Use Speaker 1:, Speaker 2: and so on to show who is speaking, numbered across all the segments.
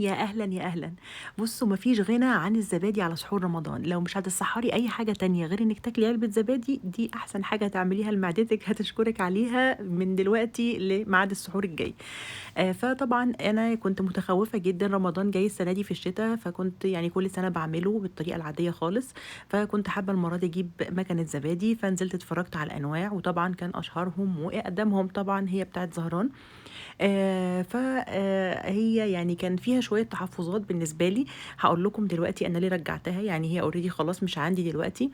Speaker 1: يا أهلًا، يا أهلًا. بُصّوا ما فيش غنى عن الزبادي على سحور رمضان، لو مش هتسحّري أي حاجة تانية غير إنِّك تاكلي علبة زبادي، دي أحسن حاجة تعمليها لمعدتِك هتشكرِك عليها من دلوقتي لميعاد السحور الجاي. فطبعًا أنا كنت متخوّفة جدًا، رمضان جاي السنة دي في الشتا، فكنت يعني كل سنة باعمله بالطريقة العادية خالص، فكنت حابة المرّة دي أجيب مكنة زبادي، فنزلت اتفرّجت على الأنواع، وطبعًا كان أشهرهم وأقدمهم طبعًا هي بتاعة زهران. ف هي يعني كان فيها شوية تحفُّظات بالنسبة لي، هاقول لكم دلوقتي أنا ليه رجّعتها، يعني هي already خلاص مش عندي دلوقتي،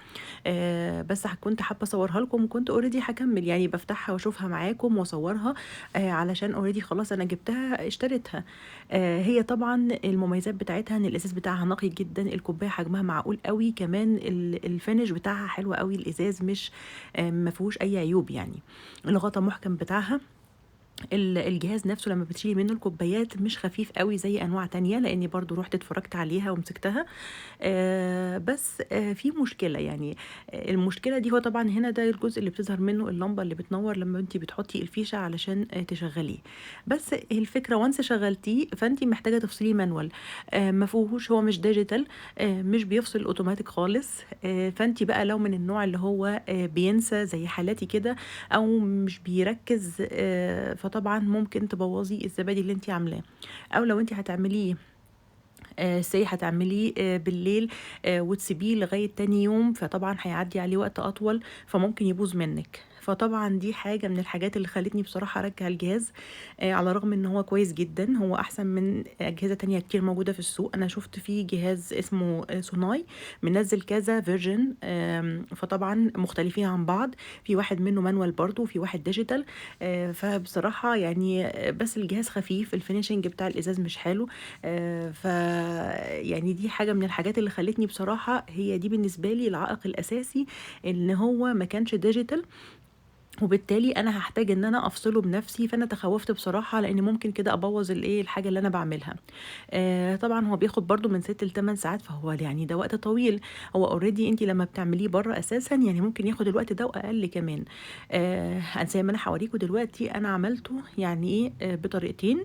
Speaker 1: بس كنت حابة أصوّرها لكم وكنت already هاكمّل، يعني بافتحها واشوفها معاكم واصوّرها، علشان already خلاص أنا جِبتها اشتريتها. هي طبعًا المميزات بتاعتها إن الإزاز بتاعها نقي جدًا، الكوباية حجمها معقول أوي، كمان الfinish بتاعها حلو أوي، الإزاز مش ما فيهوش أي عيوب يعني، الغطا محكم بتاعها. الجهاز نفسه لمّا بتشيلي منه الكوبايات مش خفيف أوي زي أنواع تانية، لإني برضه رُحت اتفرّجت عليها ومسكتها، بس في مشكلة يعني، المشكلة دي هو طبعًا هنا ده الجزء اللي بتظهر منه اللمبة اللي بتنوّر لمّا أنتِ بتحطّي الفيشة علشان تشغّليه، بس الفكرة once شغّلتيه فأنتِ محتاجة تفصليه manual، ما فيهوش هو مش digital، مش بيفصل أوتوماتيك خالص، فأنتِ بقى لو من النوع اللي هو بينسى زي حالاتي كده أو مش بيركّز، فطبعًا ممكن تبوّظي الزبادي اللي أنتِ عاملاه، أو لو أنتِ هتعمليه say هتعمليه بالليل وتسيبيه لغاية تاني يوم، فطبعًا هيعدّي عليه وقت أطول، فممكن يبوظ منِّك. فطبعًا دي حاجة من الحاجات اللي خلّتني بصراحة أرجّع الجهاز، على الرغم إن هو كويس جدًا، هو أحسن من أجهزة تانية كتير موجودة في السوق. أنا شُفت فيه جهاز اسمه سوناي منزّل كذا version، فطبعًا مختلفين عن بعض، في واحد منه manual برضه وفي واحد digital، فبصراحة يعني بس الجهاز خفيف، الfinishing بتاع الإزاز مش حلو، ف يعني دي حاجة من الحاجات اللي خلّتني بصراحة هي دي بالنسبة لي العائق الأساسي، إن هو ما كانش digital، وبالتالي أنا هاحتاج إن أنا أفصله بنفسي، فأنا تخوّفت بصراحة لإن ممكن كده أبوّظ الحاجة اللي أنا باعملها. طبعًا هو بياخد برضه من 6 ل8 ساعات، فهو يعني ده وقت طويل، هو already أنتِ لمّا بتعمليه برّه أساسًا يعني ممكن ياخد الوقت ده وأقل كمان. زي ما أنا هاوريكم دلوقتي أنا عملته يعني إيه، بطريقتين،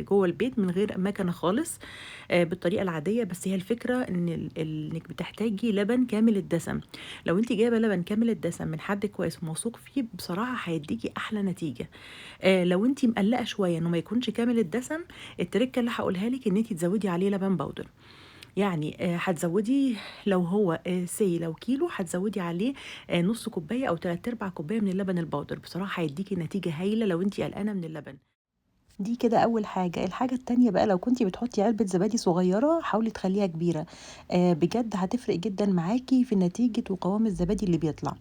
Speaker 1: جوّه البيت من غير ماكنة خالص، بالطريقة العادية، بس هي الفكرة إن إنِّك بتحتاجي لبن كامل الدسم، لو أنتِ جايبة لبن كامل الدسم من حد كويس وموثوق فيه بصراحة هيدّيكِ أحلى نتيجة. لو أنتِ مقلّقة شوية إنه ما يكونش كامل الدسم، التركة اللي هاقولها لِك إن أنتِ تزوّدي عليه لبن بودر، يعني هتزوّدي لو هو say لو كيلو هتزوّدي عليه نُص كوباية أو 3/4 كوباية من اللبن البودر، بصراحة هيدّيكِ نتيجة هايلة لو أنتِ قلقانة من اللبن. دي كده أول حاجة، الحاجة التانية بقى لو كنتِ بتحطّي علبة زبادي صغيّرة حاولي تخلّيها كبيرة، بجد هتفرق جدًا معاكِ في نتيجة وقوام الزبادي اللي بيطلع.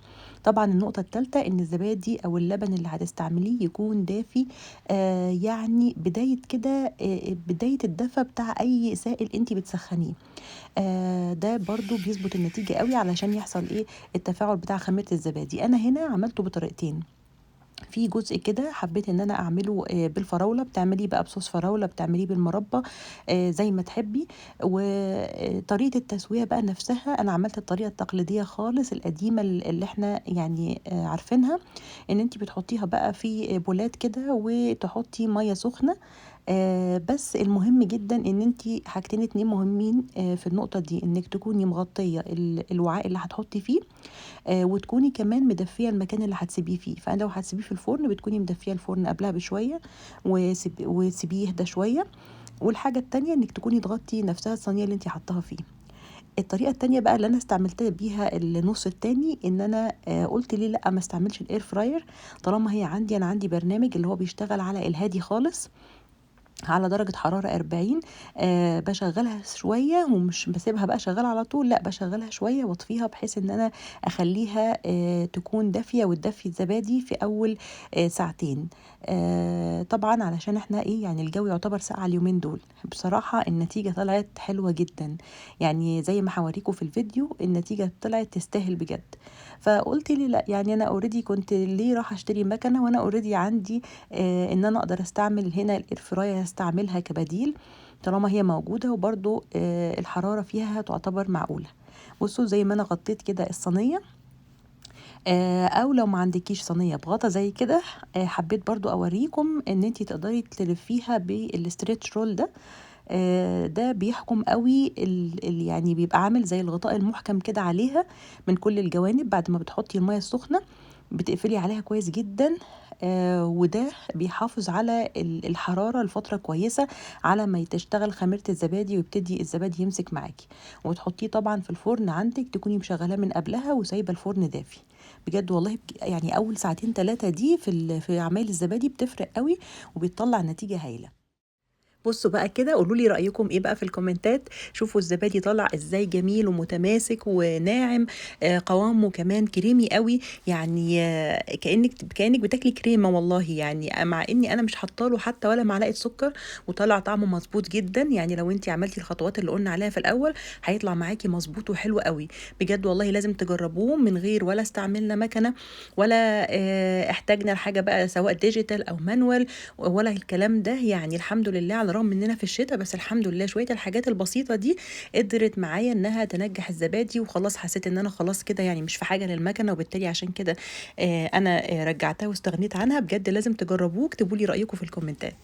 Speaker 1: طبعًا النقطة التالتة إن الزبادي أو اللبن اللي هتستعمليه يكون دافي، يعني بداية كده بداية الدفا بتاع أي سائل أنتِ بتسخّنيه، ده برضه بيضبط النتيجة أوي علشان يحصل التفاعل بتاع خميرة الزبادي. أنا هنا عملته بطريقتين. في جزء كده حبيت إن أنا أعمله بالفراولة، بتعمليه بقى بصوص فراولة، بتعمليه بالمربى، زي ما تحبي، وطريقة التسوية بقى نفسها أنا عملت الطريقة التقليدية خالص القديمة اللي إحنا يعني عارفينها، إن أنتِ بتحطيها بقى في بولات كده وتحطي مَيّة سخنة، بس المهم جدًا إن أنتِ حاجتين 2 مهمين في النقطة دي، إنِّك تكوني مغطية الوعاء اللي هتحطي فيه، وتكوني كمان مدفية المكان اللي هتسيبيه فيه، فلو هتسيبيه في الفرن بتكوني مدفية الفرن قبلها بشوية وتسيبيه يهدى شوية، والحاجة التانية إنِّك تكوني تغطي نفسها الصينية اللي أنتِ حاطاها فيه. الطريقة التانية بقى اللي أنا استعملت بيها النُص التاني إن أنا قُلت ليه لأ ما استعملش الair fryer طالما هي عندي، أنا عندي برنامج اللي هو بيشتغل على الهادي خالص على درجة حرارة 40، باشغّلها شوية ومش باسيبها بقى شغّالة على طول، لأ باشغّلها شوية واطفيها بحيث إن أنا أخلّيها تكون دافية وتدفّي الزبادي في أول ساعتين، طبعًا علشان إحنا يعني الجو يعتبر ساقعة اليومين دول. بصراحة النتيجة طلعت حلوة جدًا، يعني زي ما هاوريكم في الفيديو النتيجة طلعت تستاهل بجد. فقُلت ليه لأ، يعني أنا already كنت ليه رايحة أشتري مَكَنة وأنا already عندي إن أنا أقدر أستعمل هنا الair fryer هاستعملها كبديل طالما هي موجودة، وبرضه الحرارة فيها تعتبر معقولة. بُصّوا زي ما أنا غطيت كده الصينية، أو لو ما عندكيش صينية بغطا زي كده، حبيت برضه أوريكم إن أنتِ تقدري تلفيها بالstretch roll ده، ده بيحكم قوي يعني بيبقى عامل زي الغطاء المحكم كده عليها من كل الجوانب. بعد ما بتحطي المية السخنة بتقفلي عليها كويس جدا، وده بيحافظ على الحرارة لفترة كويسة على ما تشتغل خميرة الزبادي ويبتدي الزبادي يمسك معاكي. وتحطيه طبعا في الفرن عندك، تكوني مشغلاه من قبلها وسايبه الفرن دافي. بجد والله يعني اول ساعتين ثلاثة دي في عمايل الزبادي بتفرق قوي وبيطلع نتيجة هايلة. بصوا بقى كده، قولوا لي رأيكم ايه بقى في الكومنتات. شوفوا الزبادي طلع ازاي جميل ومتماسك وناعم، قوامه كمان كريمي قوي، يعني كأنك بتاكلي كريمة والله. يعني مع اني انا مش حاطه له حتى ولا معلقة سكر، وطلع طعمه مظبوط جدا. يعني لو انت عملتي الخطوات اللي قلنا عليها في الاول هيطلع معاكي مظبوط وحلو قوي. بجد والله لازم تجربوه من غير ولا استعملنا مكنة، ولا احتاجنا لحاجة بقى سواء ديجيتال او مانوال ولا الكلام ده. يعني الحمد لله على الرغم اننا في الشتاء، بس الحمد لله شويه الحاجات البسيطه دي قدرت معايا انها تنجح الزبادي. وخلاص حسيت ان انا خلاص كده يعني مش في حاجه للمكنه، وبالتالي عشان كده انا رجعتها واستغنيت عنها. بجد لازم تجربوه، اكتبوا لي رايكم في الكومنتات.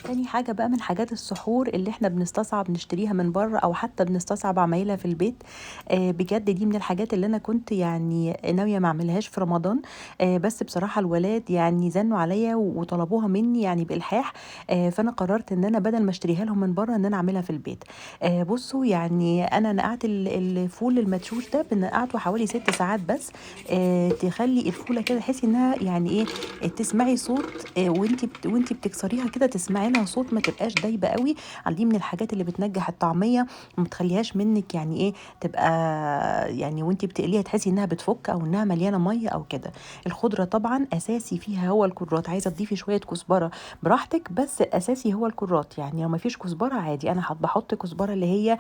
Speaker 1: تاني حاجة بقى من حاجات السحور اللي احنا بنستصعب نشتريها من بره او حتى بنستصعب عمايلها في البيت، بجد دي من الحاجات اللي انا كنت يعني ناوية ما اعملهاش في رمضان. بس بصراحة الولاد يعني زنوا عليا وطلبوها مني يعني بإلحاح. فانا قررت ان انا بدل ما اشتريها لهم من بره ان انا اعملها في البيت. بصوا يعني انا نقعت الفول المدشوش ده بنقعته حوالي 6 ساعات بس. تخلي الفولة كده تحسي انها يعني ايه، تسمعي صوت وانتي بتكسريها كده، تسمعي لها صوت، ما تبقاش دايبه قوي. دي من الحاجات اللي بتنجح الطعميه وما تخليهاش منك يعني ايه، تبقى يعني وانتي بتقليها تحسي انها بتفك او انها مليانه ميه او كده. الخضره طبعا اساسي فيها هو الكرات، عايزه تضيفي شويه كزبره براحتك، بس الاساسي هو الكرات. يعني لو ما فيش كزبره عادي، انا بحط كزبره اللي هي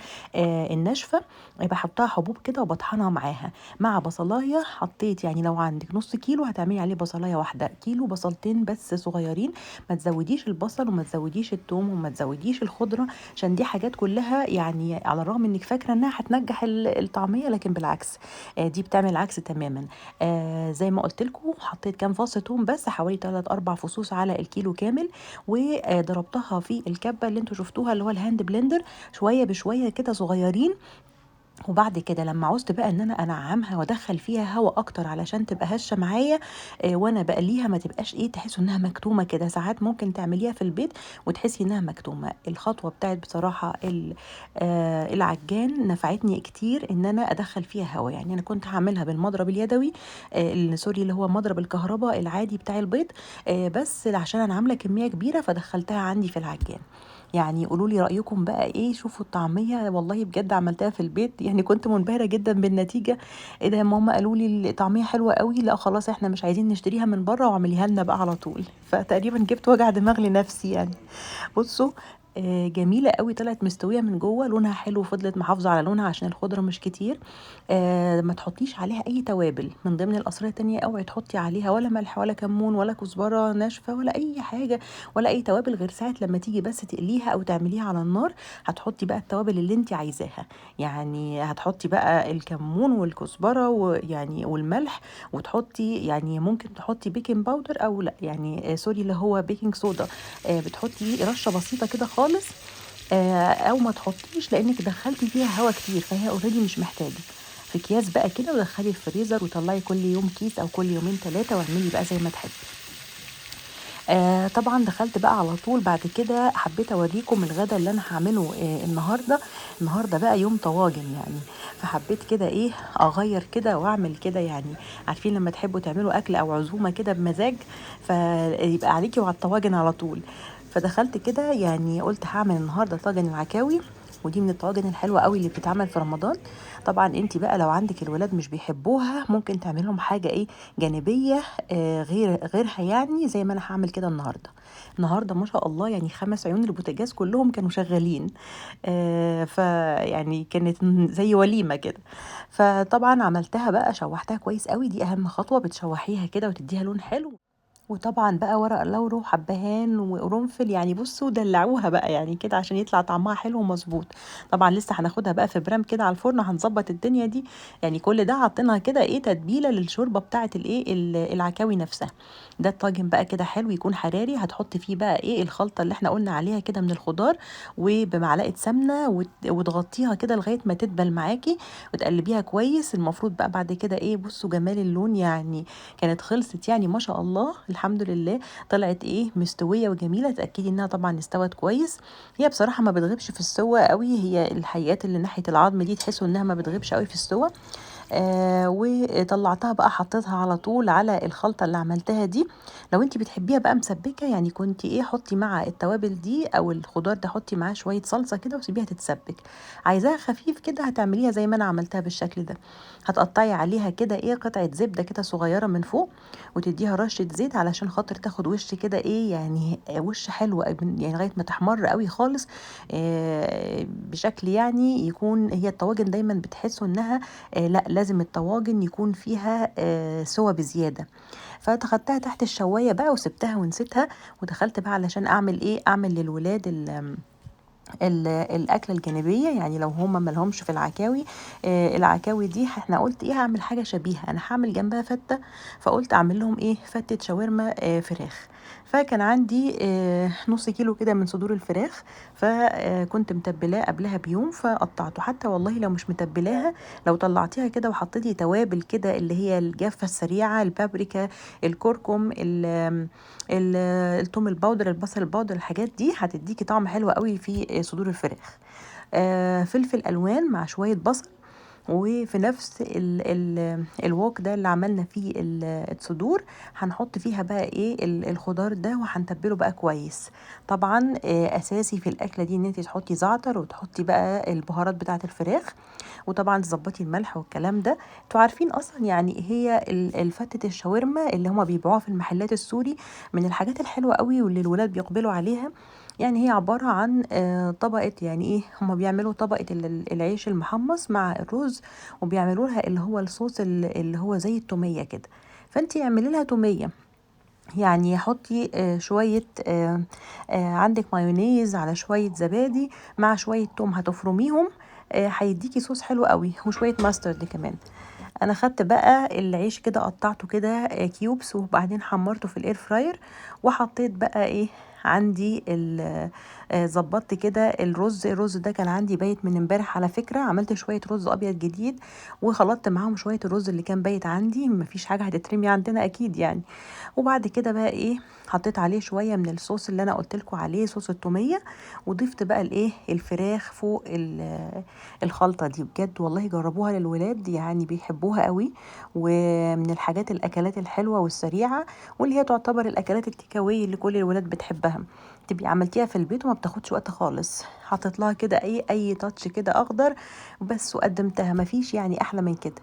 Speaker 1: الناشفه، بحطها حبوب كده وبطحنها معاها مع بصلايه. حطيت يعني لو عندك نص كيلو هتعملي عليه بصلايه واحده، كيلو بصلتين بس صغيرين. ما تزوديش البصل وما تزوديش الثوم وما تزوديش الخضره، عشان دي حاجات كلها يعني على الرغم انك فاكره انها هتنجح الطعميه، لكن بالعكس دي بتعمل العكس تماما. زي ما قلت لكم حطيت كام فص ثوم بس، حوالي 3 4 فصوص على الكيلو كامل، وضربتها في الكبه اللي انتوا شفتوها اللي هو الهاند بلندر شويه بشويه كده صغيرين. وبعد كده لما عوزت بقى ان انا انعمها وادخل فيها هواء اكتر علشان تبقى هشه معايا، وانا بقليها ما تبقاش ايه، تحسوا انها مكتومه كده. ساعات ممكن تعمليها في البيت وتحسي انها مكتومه. الخطوه بتاعت بصراحه العجان نفعتني كتير ان انا ادخل فيها هواء. يعني انا كنت هعملها بالمضرب اليدوي، سوري اللي هو مضرب الكهرباء العادي بتاع البيض، بس عشان انا عامله كميه كبيره فدخلتها عندي في العجان. يعني قولوا لي رأيكم بقى ايه، شوفوا الطعمية والله بجد عملتها في البيت، يعني كنت منبهرة جدا بالنتيجة. ايه ده يا ماما، قالوا لي الطعمية حلوة قوي، لا خلاص احنا مش عايزين نشتريها من بره واعمليها لنا بقى على طول. فتقريبا جبت وجع دماغ لنفسي يعني. بصوا جميلة قوي، طلعت مستوية من جوه، لونها حلو، فضلت محافظة على لونها عشان الخضرة مش كتير. ما تحطيش عليها اي توابل من ضمن الاسرار التانية، اوعي تحطي عليها ولا ملح ولا كمون ولا كزبرة ناشفة ولا اي حاجة ولا اي توابل، غير ساعة لما تيجي بس تقليها او تعمليها على النار هتحطي بقى التوابل اللي انت عايزاها. يعني هتحطي بقى الكمون والكزبرة ويعني والملح، وتحطي يعني ممكن تحطي بيكنج باودر او لا يعني سوري اللي هو بيكنج صودا، بتحطي رشة بسيطة كده خالص، او ما تحطيش لانك دخلتي فيها هوا كتير فهي اوريدي مش محتاجة. في اكياس بقى كده ودخلي الفريزر وطلعي كل يوم كيس او كل يومين ثلاثة واعملي بقى زي ما تحبي. طبعا دخلت بقى على طول بعد كده حبيت اوريكم الغدا اللي انا هعمله النهارده بقى يوم طواجن يعني. فحبيت كده ايه اغير كده واعمل كده يعني. عارفين لما تحبوا تعملوا اكل او عزومه كده بمزاج، فيبقى عليكي وعلى الطواجن على طول. فدخلت كده يعني قلت هعمل النهارده طاجن العكاوي، ودي من الطواجن الحلوه قوي اللي بتتعمل في رمضان. طبعا انت بقى لو عندك الولاد مش بيحبوها ممكن تعمل لهم حاجه ايه جانبيه غيرها، يعني زي ما انا هعمل كده النهارده ما شاء الله يعني 5 عيون البوتاجاز كلهم كانوا شغالين. فيعني كانت زي وليمه كده. فطبعا عملتها بقى، شوحتها كويس قوي، دي اهم خطوه، بتشوحيها كده وتديها لون حلو. وطبعًا بقى ورق لورا وحبهان وقرنفل، يعني بُصّوا دلّعوها بقى يعني كده عشان يطلع طعمها حلو ومضبوط. طبعًا لسه هناخدها بقى في برام كده على الفرن، هنضبّط الدنيا دي، يعني كل ده حاطينها كده إيه تتبيلة للشوربة بتاعة الإيه العكاوي نفسها. ده الطاجن بقى كده حلو يكون حراري، هتحطي فيه بقى إيه الخلطة اللي إحنا قُلنا عليها كده من الخضار، وبمعلقة سمنة وتغطّيها كده لغاية ما تدبل معاكِ، وتقلّبيها كويس. المفروض بقى بعد كده إيه بُصّوا جمال اللون، يعني كانت خلصت يعني ما شاء الله الحمد لله، طلعت إيه مستوية وجميلة. اتأكدي إنها طبعًا استوت كويس. هي بصراحة ما بتغيبش في السوا أوي، هي الحيات اللي ناحية العضم دي تحسوا إنها ما بتغيبش أوي في السوا. وطلعتها بقى حطيتها على طول على الخلطة اللي عملتها دي. لو انت بتحبيها بقى مسبكة يعني كنت ايه حطي مع التوابل دي او الخضار ده حطي معاه شوية صلصة كده وسيبيها تتسبك. عايزاها خفيف كده هتعمليها زي ما انا عملتها بالشكل ده. هتقطعي عليها كده ايه قطعة زبدة كده صغيرة من فوق، وتديها رشة زيت علشان خاطر تاخد وش كده ايه يعني وش حلو يعني لغاية ما تحمر قوي خالص. بشكل يعني يكون هي الطواجن دايما بتحسوا انها لأ لازم الطواجن يكون فيها سوا بزيادة. فخدتها تحت الشواية بقى وسبتها ونسيتها، ودخلت بقى علشان أعمل إيه، أعمل للولاد الأكلة الجانبية، يعني لو هما ما لهمش في العكاوي. العكاوي دي إحنا قُلت إيه هاعمل حاجة شبيهة، أنا هاعمل جنبها فتة، فقُلت أعمل لهم إيه، فتة شاورما فراخ. فكان عندي نُص كيلو كده من صدور الفراخ، فكنت متبلاه قبلها بيوم فقطعته. حتى والله لو مش متبلاها، لو طلعتيها كده وحطيتِ توابل كده اللي هي الجافة السريعة، البابريكا، الكركم، ال التوم الباودر، البصل الباودر، الحاجات دي هتديكي طعم حلو قوي في صدور الفراخ. فلفل الوان مع شويه بصل. وفي نفس الوok ده اللي عملنا فيه الصدور، هنحط فيها بقى ايه الخضار ده وهنتبله بقى كويس. طبعا اساسي في الاكله دي ان انت تحطي زعتر وتحطي بقى البهارات بتاعه الفراخ، وطبعا تظبطي الملح والكلام ده. انتوا عارفين اصلا يعني هي الفتة الشاورما اللي هما بيبيعوها في المحلات السوري من الحاجات الحلوة قوي واللي الولاد بيقبلوا عليها. يعني هي عبارة عن طبقة، يعني ايه هما بيعملوا طبقة العيش المحمص مع الرز، وبيعملوا لها اللي هو الصوص اللي هو زي التومية كده. فانتي اعملي لها تومية، يعني حطي شوية عندك مايونيز على شوية زبادي مع شوية توم هتفرميهم، هيديكي صوص حلو قوي وشوية ماسترد كمان. انا خدت بقى العيش كده قطعته كده كيوبس، وبعدين حمرته في الاير فراير. وحطيت بقى ايه عندي ظبطت كده الرز ده كان عندي بايت من امبارح على فكرة، عملت شوية رز ابيض جديد وخلطت معاهم شوية الرز اللي كان بايت عندي، مفيش حاجة هتترمي عندنا اكيد يعني. وبعد كده بقى ايه حطيت عليه شويه من الصوص اللي انا قلت لكم عليه، صوص التوميه. وضفت بقى الايه الفراخ فوق الخلطه دي. بجد والله جربوها للولاد يعني بيحبوها قوي، ومن الحاجات الاكلات الحلوه والسريعه، واللي هي تعتبر الاكلات التيكاوي اللي كل الولاد بتحبها. تبقي عملتيها في البيت وما بتاخدش وقت خالص، حطيت لها كده اي تاتش كده اخضر بس وقدمتها، مفيش يعني احلى من كده.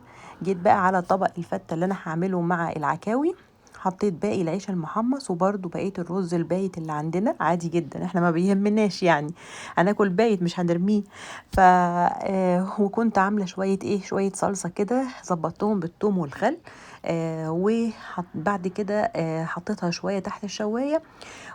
Speaker 1: جيت بقى على طبق الفته اللي انا هعمله مع العكاوي، حطيت باقي العيش المحمص وبرده بقيه الرز البايت اللي عندنا عادي جدا، احنا ما بيهمناش يعني هناكل بايت مش هنرميه. ف وكنت عامله شويه ايه شويه صلصه كده ظبطتهم بالثوم والخل. وبعد كده حطيتها شويه تحت الشوايه،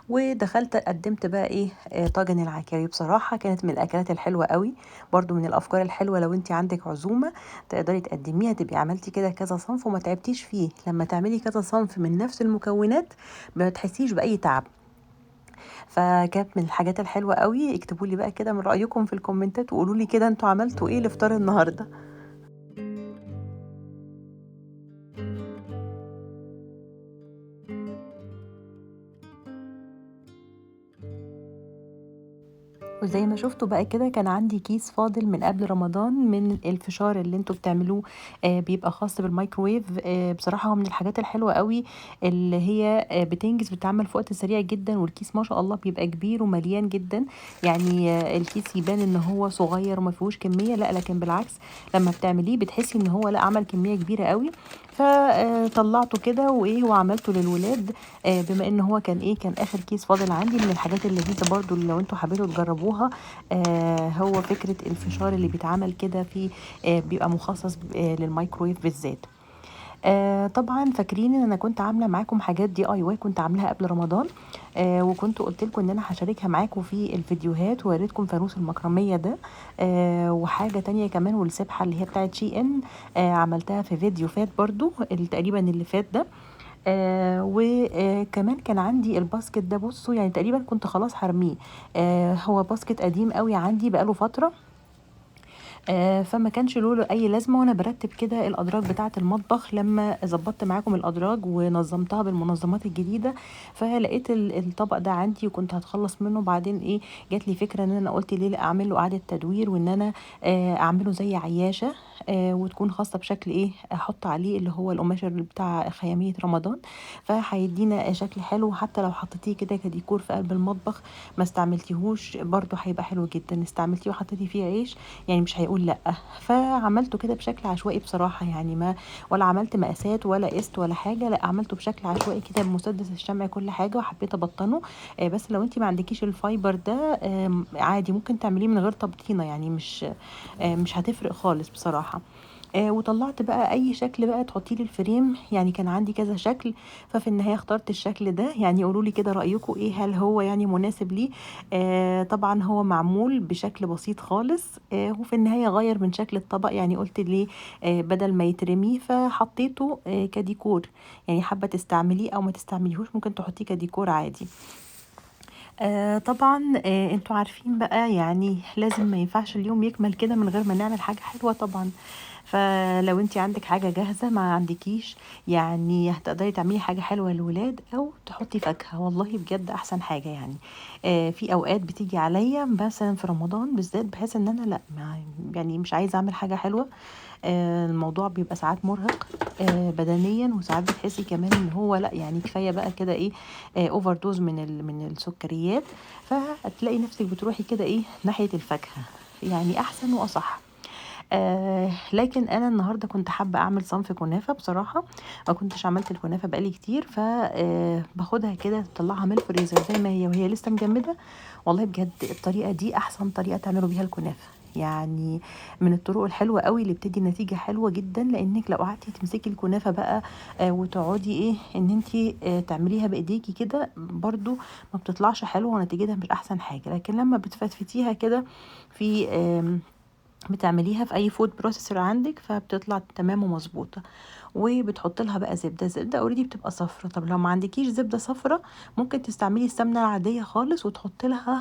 Speaker 1: ودخلت قدمت بقى ايه طاجن العكاوي. بصراحة كانت من الاكلات الحلوة قوي، برضو من الافكار الحلوة لو انت عندك عزومة تقدري تقدميها، تبقي عملتي كده كذا صنف وما تعبتيش فيه. لما تعملي كذا صنف من نفس المكونات ما تحسيش باي تعب. فكانت من الحاجات الحلوة قوي. اكتبوا لي بقى كده من رأيكم في الكومنتات وقولوا لي كده انتوا عملتوا ايه لفطار النهارده. وزي ما شفتوا بقى كده كان عندي كيس فاضل من قبل رمضان من الفشار اللي انتوا بتعملوه بيبقى خاص بالميكروويف. بصراحة هو من الحاجات الحلوة قوي اللي هي بتنجز، بتتعمل في وقت سريع جدا، والكيس ما شاء الله بيبقى كبير ومليان جدا. يعني الكيس يبان ان هو صغير وما فيهوش كمية، لا لكن بالعكس لما بتعمليه بتحسي ان هو لا عمل كمية كبيرة قوي. فطلعته كده وايه وعملته للولاد. بما ان هو كان ايه كان اخر كيس فاضل عندي. من الحاجات اللذيذه برضو اللي لو انتوا حابين تجربوها هو فكره الفشار اللي بيتعمل كده في بيبقى مخصص للميكرويف بالذات. طبعًا فاكرين إن أنا كنت عاملة معاكم حاجات DIY كنت عاملاها قبل رمضان، وكنت قُلت لكم إن أنا هاشاركها معاكم في الفيديوهات، ووريتكم فانوس المكرمية ده، وحاجة تانية كمان والسبحة اللي هي بتاعة SHEIN عملتها في فيديو فات برضه تقريبًا اللي فات ده. وكمان كان عندي الباسكت ده بُصّوا يعني تقريبًا كنت خلاص هارميه، هو باسكت قديم أوي عندي بقى له فترة، فما كانش له أي لازمة وأنا بارتّب كده الأدراج بتاعة المطبخ لمّا ضبّطت معاكم الأدراج ونظّمتها بالمنظمات الجديدة، فلقيت الطبق ده عندي وكنت هاتخلّص منه، بعدين إيه، جات لي فكرة إن أنا قُلت ليه لأ أعمل له إعادة تدوير وإن أنا أعمله زي عيّاشة وتكون خاصة بشكل إيه، أحُط عليه اللي هو القماش بتاع خيامية رمضان، فهيدّينا شكل حلو، وحتى لو حطيتيه كده كديكور في قلب المطبخ ما استعملتيهوش برضه هيبقى حلو جدًا، استعملتيه وحطيتِ فيه عيش يعني مش هيقول لأ. فعملته كده بشكل عشوائي بصراحة يعني ما ولا عملت مقاسات ولا قِست ولا حاجة، لأ عملته بشكل عشوائي كده بمسدس الشمع كل حاجة وحبيت أبطّنه، بس لو أنتِ ما عندكيش الفايبر ده عادي ممكن تعمليه من غير تبطينة يعني مش هتفرق خالص بصراحة. وطلّعت بقى أي شكل بقى تحطّيه للفريم، يعني كان عندي كذا شكل، ففي النهاية اخترت الشكل ده، يعني قولوا لي كده رأيكم إيه، هل هو يعني مناسب ليه؟ طبعًا هو معمول بشكل بسيط خالص، وفي النهاية غيّر من شكل الطبق، يعني قُلت ليه بدل ما يترمي فحطّيته كديكور، يعني حابة تستعمليه أو ما تستعمليهوش ممكن تحطّيه كديكور عادي. طبعًا أنتم عارفين بقى يعني لازم ما ينفعش اليوم يكمل كده من غير ما نعمل حاجة حلوة طبعًا، فلو أنتِ عندِك حاجة جاهزة ما عندكيش يعني هتقدري تعملي حاجة حلوة للولاد أو تحطّي فاكهة، والله بجد أحسن حاجة يعني. في أوقات بتيجي عليَّ مثلًا في رمضان بالذات باحس إن أنا لأ، يعني مش عايزة أعمل حاجة حلوة، الموضوع بيبقى ساعات مرهق بدنيًا، وساعات بتحسي كمان إن هو لأ، يعني كفاية بقى كده إيه، overdose من السكريات، فهتلاقي نفسِك بتروحي كده إيه، ناحية الفاكهة، يعني أحسن وأصح. لكن أنا النهارده كنت حابة أعمل صنف كنافة بصراحة، ما كنتش عملت الكنافة بقى لي كتير، باخدها كده أطلّعها من الفريزر زي ما هي وهي لسه مجمدة، والله بجد الطريقة دي أحسن طريقة تعملوا بيها الكنافة، يعني من الطرق الحلوة أوي اللي بتدّي نتيجة حلوة جدًا، لإنِّك لو قعدتِ تمسكي الكنافة بقى وتقعدي إيه، إن أنتِ تعمليها بإيديكِ كده برضه ما بتطلعش حلوة ونتيجتها مش أحسن حاجة، لكن لمّا بتفتفتيها كده في بتعمليها في أي food processor عندِك، فبتطلع تمام ومضبوطة، وبتحطي لها بقى زبدة، الزبدة already بتبقى صفرا، طب لو ما عندكيش زبدة صفرا ممكن تستعملي السمنة العادية خالص وتحطي لها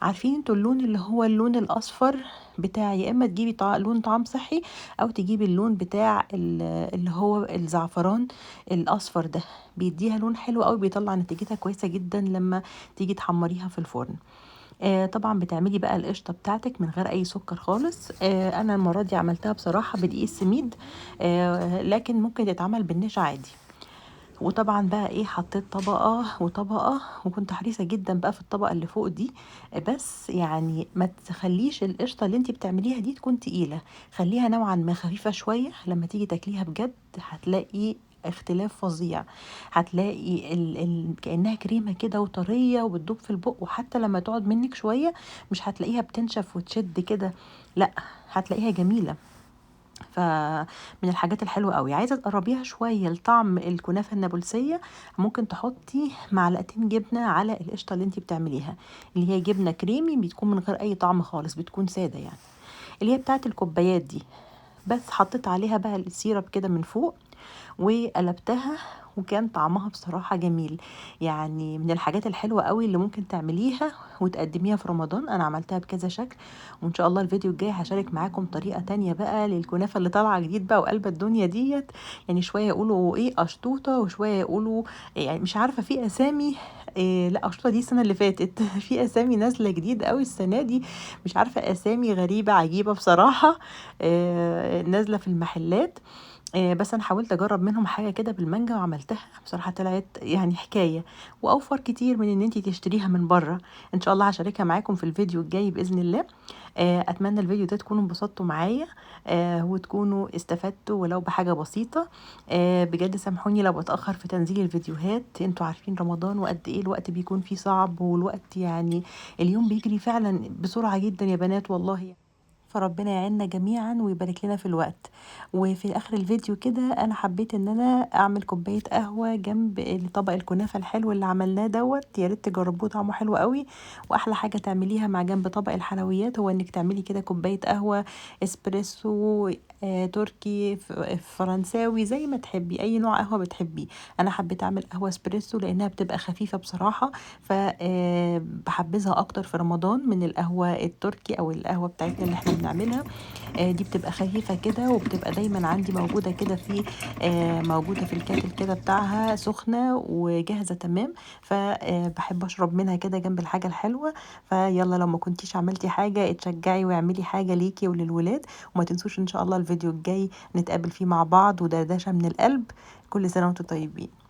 Speaker 1: عارفين أنتم اللون اللي هو اللون الأصفر بتاع يا إما تجيبي لون طعام صحي أو تجيبي اللون بتاع اللي هو الزعفران الأصفر ده، بيدّيها لون حلو أوي، بيطلّع نتيجتها كويسة جدًا لمّا تيجي تحمّريها في الفرن. طبعًا بتعملي بقى القشطة بتاعتِك من غير أي سُكّر خالص، أنا المرّة دي عملتها بصراحة بدقيق السميد، لكن ممكن تتعمل بالنشا عادي. وطبعًا بقى إيه، حطيت طبقة وطبقة، وكنت حريصة جدًا بقى في الطبقة اللي فوق دي، بس يعني ما تخلّيش القشطة اللي أنتِ بتعمليها دي تكون تقيلة، خلّيها نوعًا ما خفيفة شوية، لمّا تيجي تاكليها بجد هتلاقي اختلاف فظيع، هتلاقي كأنها كريمة كده وطرية وبتدوب في البُق، وحتى لمّا تقعد منِّك شوية مش هتلاقيها بتنشف وتشد كده، لأ، هتلاقيها جميلة. فمن الحاجات الحلوة أوي. عايزة تقرّبيها شوية لطعم الكنافة النابلسية، ممكن تحطّي معلقتين جبنة على القشطة اللي أنتِ بتعمليها، اللي هي جبنة كريمي بتكون من غير أي طعم خالص، بتكون سادة يعني، اللي هي بتاعة الكوبايات دي. بس حطيت عليها بقى السيرب كده من فوق وقلبتها وكان طعمها بصراحة جميل، يعني من الحاجات الحلوة أوي اللي ممكن تعمليها وتقدّميها في رمضان، أنا عملتها بكذا شكل، وإن شاء الله الفيديو الجاي هاشارك معاكم طريقة تانية بقى للكنافة اللي طالعة جديد بقى وقالبة الدنيا ديّة، يعني شوية يقولوا إيه قشطوطة وشوية يقولوا يعني مش عارفة في أسامي لأ قشطوطة دي السنة اللي فاتت في أسامي نازلة جديد أوي السنة دي، مش عارفة أسامي غريبة عجيبة بصراحة نازلة في المحلات. بس أنا حاولت أجرّب منهم حاجة كده بالمانجا وعملتها، بصراحة طلعت يعني حكاية، وأوفر كتير من إن أنتِ تشتريها من برّه، إن شاء الله هاشاركها معاكم في الفيديو الجاي بإذن الله، أتمنى الفيديو ده تكونوا انبسطتوا معايا، وتكونوا استفدتوا ولو بحاجة بسيطة، بجد سامحوني لو باتأخر في تنزيل الفيديوهات، أنتم عارفين رمضان وقد إيه الوقت بيكون فيه صعب، والوقت يعني اليوم بيجري فعلًا بسرعة جدًا يا بنات والله. فربنا يعيننا جميعًا ويبارك لنا في الوقت. وفي آخر الفيديو كده أنا حبيت إن أنا أعمل كوباية قهوة جنب طبق الكنافة الحلو اللي عملناه دوّة، يا ريت تجربوه طعمه حلو أوي. وأحلى حاجة تعمليها مع جنب طبق الحلويات هو إنِك تعملي كده كوباية قهوة إسبريسو، تركي، فرنساوي، زي ما تحبي، أي نوع قهوة بتحبيه. أنا حبيت أعمل قهوة إسبريسو لإنها بتبقى خفيفة بصراحة، ف باحبذها أكتر في رمضان من القهوة التركي أو القهوة بتاعتنا اللي إحنا بنعملها. دي بتبقى خفيفة كده وبتبقى دايمًا عندي موجودة كده في موجودة في الكاتل كده بتاعها سخنة وجاهزة تمام. ف باحب أشرب منها كده جنب الحاجة الحلوة. فيالّا لو ما كنتيش عملتِ حاجة اتشجعي واعملي حاجة ليكِ وللولاد. وما تنسوش إن شاء الله الفيديو الجاي نتقابل فيه مع بعض ودردشة من القلب. كل سنة وأنتم طيبين.